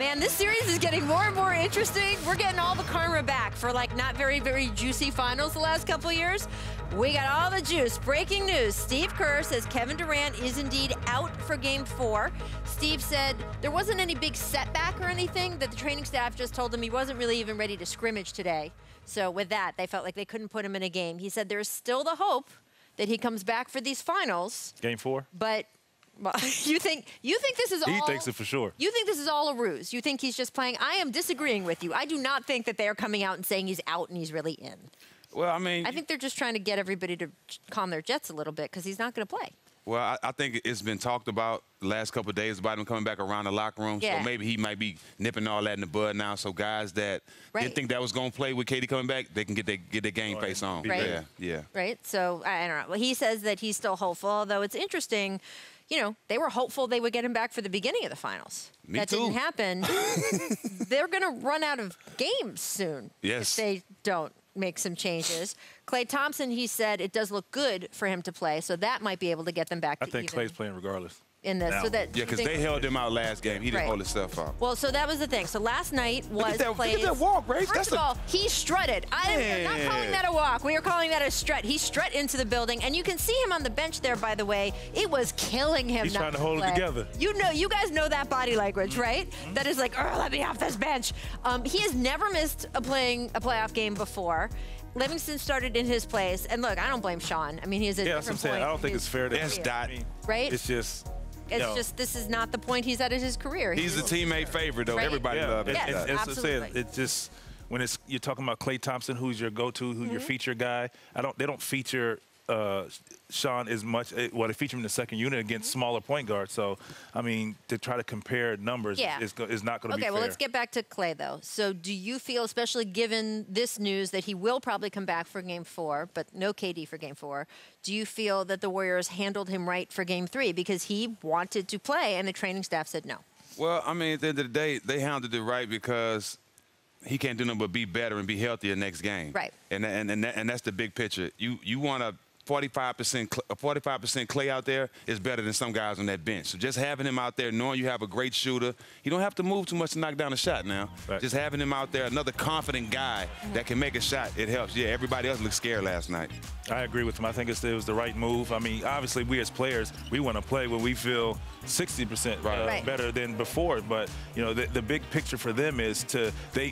Man, this series is getting more and more interesting. We're getting all the karma back for like not very, very juicy finals the last couple of years. We got all the juice. Breaking news. Steve Kerr says Kevin Durant is indeed out for Game 4. Steve said there wasn't any big setback or anything, that the training staff just told him he wasn't really even ready to scrimmage today. So with that, they felt like they couldn't put him in a game. He said there's still the hope that he comes back for these finals. Game 4? But well, you think this is all? He thinks it for sure. You think this is all a ruse? You think he's just playing? I am disagreeing with you. I do not think that they are coming out and saying he's out and he's really in. Well, I mean, I think they're just trying to get everybody to calm their jets a little bit because he's not going to play. Well, I think it's been talked about the last couple of days about him coming back around the locker room. Yeah. So maybe he might be nipping all that in the bud now. So guys that didn't think that was going to play with KD coming back, they can get their game face on. Right. Yeah. Right. So I don't know. Well, he says that he's still hopeful, although it's interesting. You know, they were hopeful they would get him back for the beginning of the finals. Me too. Didn't happen. They're going to run out of games soon. Yes. If they don't make some changes. Klay Thompson, he said it does look good for him to play, so that might be able to get them back to I think even Klay's playing regardless. in this. So that, Yeah, because they held him out last game. He didn't hold himself out. Well, so that was the thing. So last night was Look Klay's. at that walk, Grace. First of all, he strutted. I'm not calling that a walk. We are calling that a strut. He strut into the building, and you can see him on the bench there, by the way. It was killing him. He's not trying to hold it together. You guys know that body language, right? That is like, oh, let me off this bench. He has never missed a playoff game before. Livingston started in his place, and look, I don't blame Sean. I mean, he has a different point. I don't think it's fair to right? It's just. It's just this is not the point he's at in his career. He's a teammate favorite, though. Right? Everybody loves him. Yes, absolutely. It's just when you're talking about Klay Thompson, who's your go-to, who's your feature guy. They don't feature Sean as much. Well, they feature him in the second unit against smaller point guards. So, I mean, to try to compare numbers is not going to be fair. Okay, well, let's get back to Klay, though. So do you feel, especially given this news that he will probably come back for Game 4, but no KD for Game 4, do you feel that the Warriors handled him right for Game 3 because he wanted to play and the training staff said no? Well, I mean, at the end of the day, they handled it right because he can't do nothing but be better and be healthier next game. Right. And that's the big picture. You want a 45% Klay out there is better than some guys on that bench. So just having him out there, knowing you have a great shooter, you don't have to move too much to knock down a shot now. Right. Just having him out there, another confident guy that can make a shot, it helps. Yeah, everybody else looked scared last night. I agree with him. I think it was the right move. I mean, obviously, we as players, we want to play when we feel 60% better than before. But, you know, the big picture for them is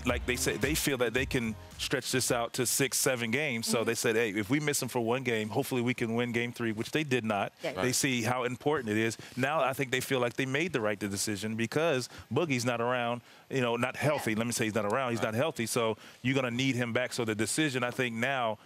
like they say, they feel that they can stretch this out to 6-7 games. So they said, hey, if we miss him for one game, hopefully we can win Game 3, which they did not. Yeah. They see how important it is. Now I think they feel like they made the right decision because Boogie's not around, you know, not healthy. Let me say he's not around. He's not healthy. So you're going to need him back. So the decision, I think, now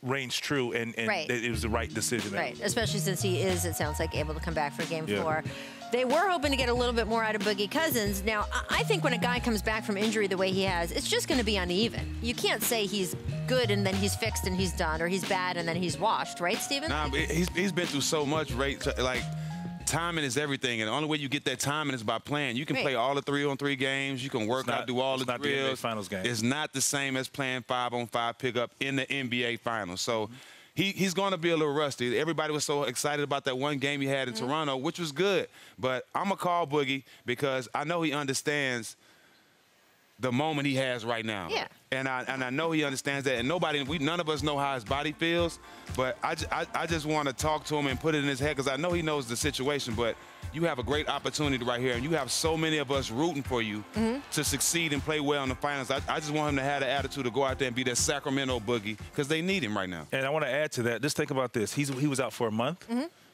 reigns true, and it was the right decision. Right, especially since he is, it sounds like, able to come back for Game 4. They were hoping to get a little bit more out of Boogie Cousins. Now, I think when a guy comes back from injury the way he has, it's just going to be uneven. You can't say he's good and then he's fixed and he's done, or he's bad and then he's washed, right, Steven? Nah, but he's been through so much, right? Like, timing is everything, and the only way you get that timing is by playing. You can play all the 3-on-3 games. You can work out, do all the drills. The NBA Finals game. It's not the same as playing 5-on-5 pickup in the NBA Finals. So he's going to be a little rusty. Everybody was so excited about that one game he had in Toronto, which was good. But I'm going to call Boogie because I know he understands the moment he has right now. Yeah. And I know he understands that. And none of us know how his body feels. But I just want to talk to him and put it in his head because I know he knows the situation. But you have a great opportunity right here. And you have so many of us rooting for you to succeed and play well in the finals. I just want him to have the attitude to go out there and be that Sacramento Boogie because they need him right now. And I want to add to that. Just think about this. He was out for a month.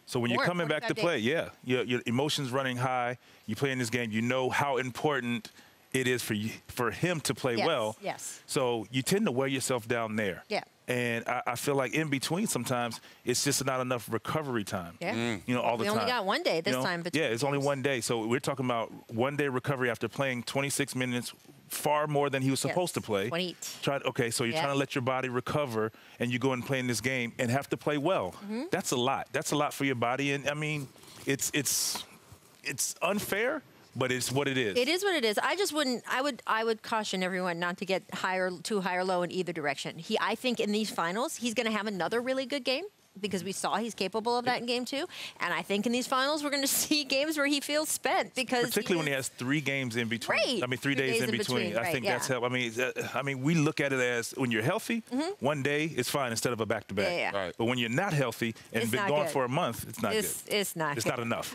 So when you're coming back to play, your emotions running high. You play in this game. You know how important it is for him to play well. Yes. So you tend to wear yourself down there. Yeah. And I feel like in between sometimes it's just not enough recovery time. Yeah. You know, all the time. We only got one day this time. Yeah, it's only one day. So we're talking about one day recovery after playing 26 minutes, far more than he was supposed to play. 28. Okay, so you're trying to let your body recover, and you go and play in this game and have to play well. That's a lot. That's a lot for your body. And I mean, it's unfair. But it's what it is. It is what it is. I just wouldn't. I would caution everyone not to get too high or low in either direction. I think in these finals he's going to have another really good game. because we saw he's capable of that in game 2. And I think in these finals, we're going to see games where he feels spent because particularly when he has 3 games in between. Right. I mean, 3 days in between. I think that's help. I mean, we look at it as when you're healthy, one day is fine instead of a back-to-back. Yeah. Right. But when you're not healthy and been gone for a month, it's not good. It's not enough.